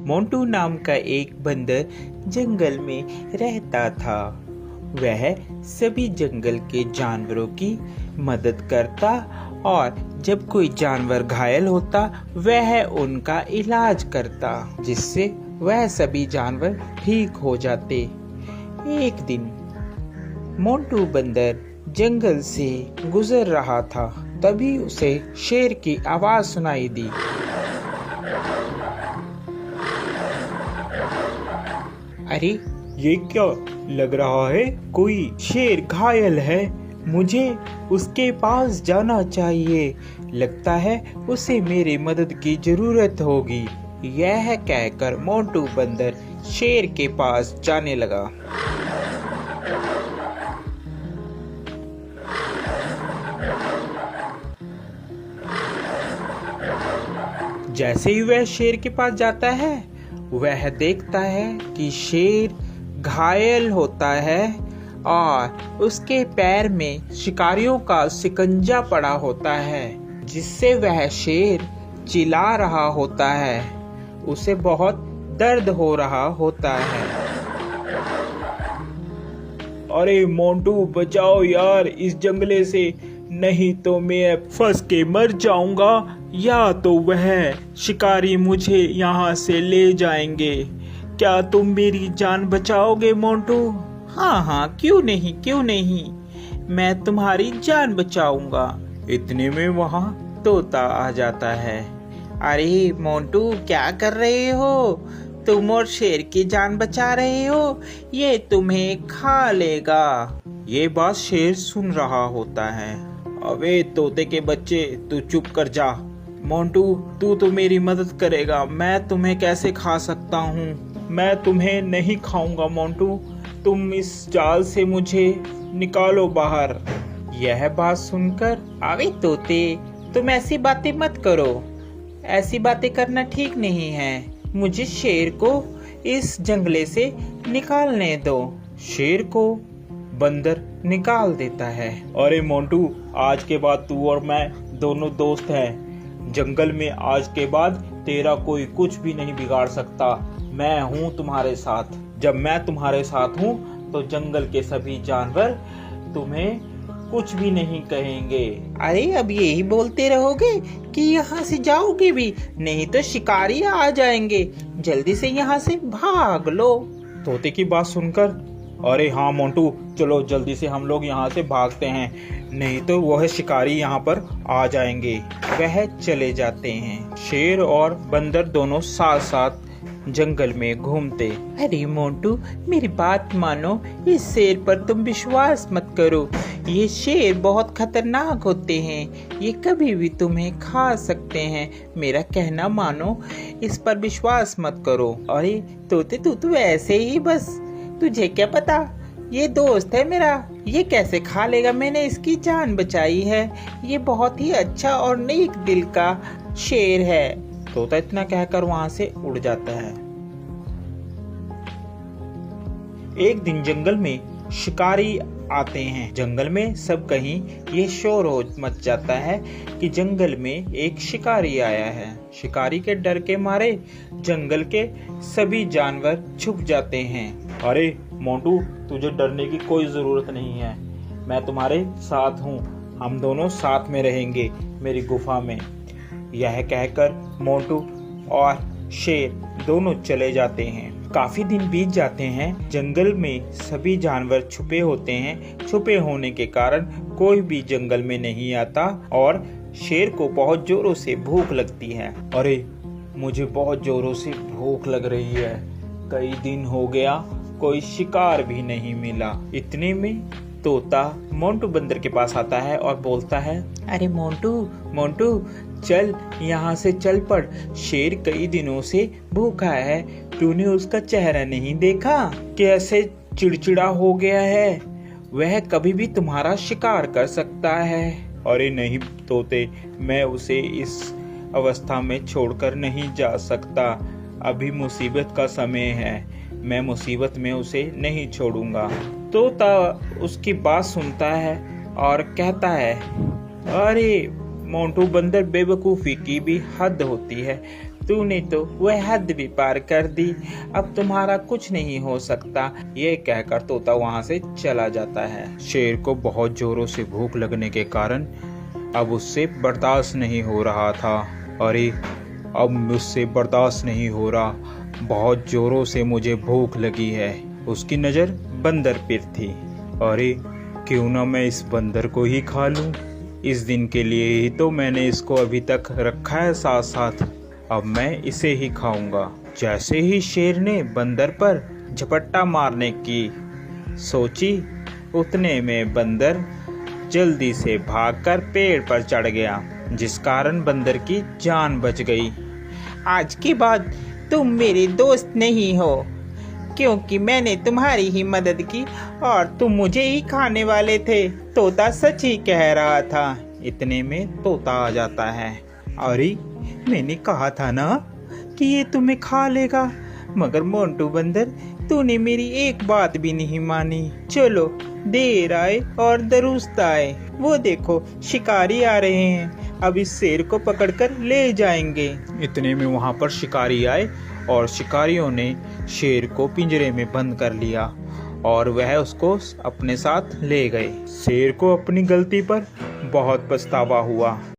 मोंटू नाम का एक बंदर जंगल में रहता था। वह सभी जंगल के जानवरों की मदद करता और जब कोई जानवर घायल होता वह उनका इलाज करता, जिससे वह सभी जानवर ठीक हो जाते। एक दिन मोंटू बंदर जंगल से गुजर रहा था, तभी उसे शेर की आवाज सुनाई दी। अरे ये क्या लग रहा है, कोई शेर घायल है, मुझे उसके पास जाना चाहिए, लगता है उसे मेरी मदद की जरूरत होगी। यह कहकर मोंटू बंदर शेर के पास जाने लगा। जैसे ही वह शेर के पास जाता है वह देखता है कि शेर घायल होता है और उसके पैर में शिकारियों का शिकंजा पड़ा होता है, जिससे वह शेर चिल्ला रहा होता है। उसे बहुत दर्द हो रहा होता है। अरे मोंटू बचाओ यार इस जंगले से, नहीं तो मैं फंस के मर जाऊंगा या तो वह शिकारी मुझे यहाँ से ले जाएंगे। क्या तुम मेरी जान बचाओगे मोंटू? हाँ, क्यों नहीं, मैं तुम्हारी जान बचाऊंगा। इतने में वहाँ तोता आ जाता है। अरे मोंटू क्या कर रहे हो? तुम और शेर की जान बचा रहे हो, ये तुम्हें खा लेगा। ये बात शेर सुन रहा होता है। अबे तोते के बच्चे, तू चुप कर जा। मोंटू तू तो मेरी मदद करेगा, मैं तुम्हें कैसे खा सकता हूँ? मैं तुम्हें नहीं खाऊंगा मोंटू, तुम इस जाल से मुझे निकालो बाहर। यह बात सुनकर, अबे तोते तुम ऐसी बातें मत करो, ऐसी बातें करना ठीक नहीं है। मुझे शेर को इस जंगले से निकालने दो। शेर को बंदर निकाल देता है। अरे मोंटू, आज के बाद तू और मैं दोनों दोस्त हैं। जंगल में आज के बाद तेरा कोई कुछ भी नहीं बिगाड़ सकता। मैं हूँ तुम्हारे साथ। जब मैं तुम्हारे साथ हूँ तो जंगल के सभी जानवर तुम्हें कुछ भी नहीं कहेंगे। अरे अब यही बोलते रहोगे कि यहाँ से जाओगे भी, नहीं तो शिकारी आ जाएंगे। जल्दी से यहाँ से भाग लो। तोते की बात सुनकर, अरे हाँ मोंटू, चलो जल्दी से हम लोग यहाँ से भागते हैं, नहीं तो वह शिकारी यहाँ पर आ जाएंगे। वह चले जाते हैं। शेर और बंदर दोनों साथ साथ जंगल में घूमते। अरे मोंटू मेरी बात मानो, इस शेर पर तुम विश्वास मत करो। ये शेर बहुत खतरनाक होते हैं, ये कभी भी तुम्हें खा सकते हैं। मेरा कहना मानो, इस पर विश्वास मत करो। अरे तोते तू तो ऐसे ही बस, तुझे क्या पता, ये दोस्त है मेरा, ये कैसे खा लेगा, मैंने इसकी जान बचाई है। ये बहुत ही अच्छा और नेक दिल का शेर है। तोता इतना कहकर वहां से उड़ जाता है। एक दिन जंगल में शिकारी आते हैं। जंगल में सब कहीं ये शोर हो मच जाता है कि जंगल में एक शिकारी आया है। शिकारी के डर के मारे जंगल के सभी जानवर छुप जाते हैं। अरे मोंटू, तुझे डरने की कोई जरूरत नहीं है, मैं तुम्हारे साथ हूँ, हम दोनों साथ में रहेंगे मेरी गुफा में। यह कहकर मोंटू और शेर दोनों चले जाते हैं। काफी दिन बीत जाते हैं। जंगल में सभी जानवर छुपे होते हैं। छुपे होने के कारण कोई भी जंगल में नहीं आता और शेर को बहुत जोरों से भूख लगती है। अरे मुझे बहुत जोरों से भूख लग रही है, कई दिन हो गया कोई शिकार भी नहीं मिला। इतने में तोता मोंटू बंदर के पास आता है और बोलता है, अरे मोंटू चल यहाँ से चल पड़, शेर कई दिनों से भूखा है, तूने उसका चेहरा नहीं देखा, कैसे चिड़चिड़ा हो गया है, वह कभी भी तुम्हारा शिकार कर सकता है। अरे नहीं तोते, मैं उसे इस अवस्था में छोड़कर नहीं जा सकता, अभी मुसीबत का समय है, मैं मुसीबत में उसे नहीं छोड़ूंगा। तोता उसकी बात सुनता है और कहता है, अरे मोंटू बंदर, बेवकूफ़ी की भी हद होती है, तूने तो वह हद भी पार कर दी, अब तुम्हारा कुछ नहीं हो सकता। ये कहकर तोता वहाँ से चला जाता है। शेर को बहुत जोरों से भूख लगने के कारण अब उससे बर्दाश्त नहीं हो रहा था। अरे अब मुझसे बर्दाश्त नहीं हो रहा, बहुत जोरों से मुझे भूख लगी है। उसकी नज़र बंदर पर थी। अरे क्यों ना मैं इस बंदर को ही खा लूं। इस दिन के लिए ही तो मैंने इसको अभी तक रखा है साथ साथ, अब मैं इसे ही खाऊंगा। जैसे ही शेर ने बंदर पर झपट्टा मारने की सोची, उतने में बंदर जल्दी से भागकर पेड़ पर चढ़ गया, जिस कारण बंदर की जान बच गई। आज के बाद तुम मेरे दोस्त नहीं हो, क्योंकि मैंने तुम्हारी ही मदद की और तुम मुझे ही खाने वाले थे। तोता सच ही कह रहा था। इतने में तोता आ जाता है। अरे मैंने कहा था ना कि ये तुम्हें खा लेगा, मगर मोंटू बंदर तूने मेरी एक बात भी नहीं मानी। चलो देर आए और दुरुस्त आए, वो देखो शिकारी आ रहे हैं, अब इस शेर को पकड़कर ले जाएंगे। इतने में वहां पर शिकारी आए और शिकारियों ने शेर को पिंजरे में बंद कर लिया और वह उसको अपने साथ ले गए। शेर को अपनी गलती पर बहुत पछतावा हुआ।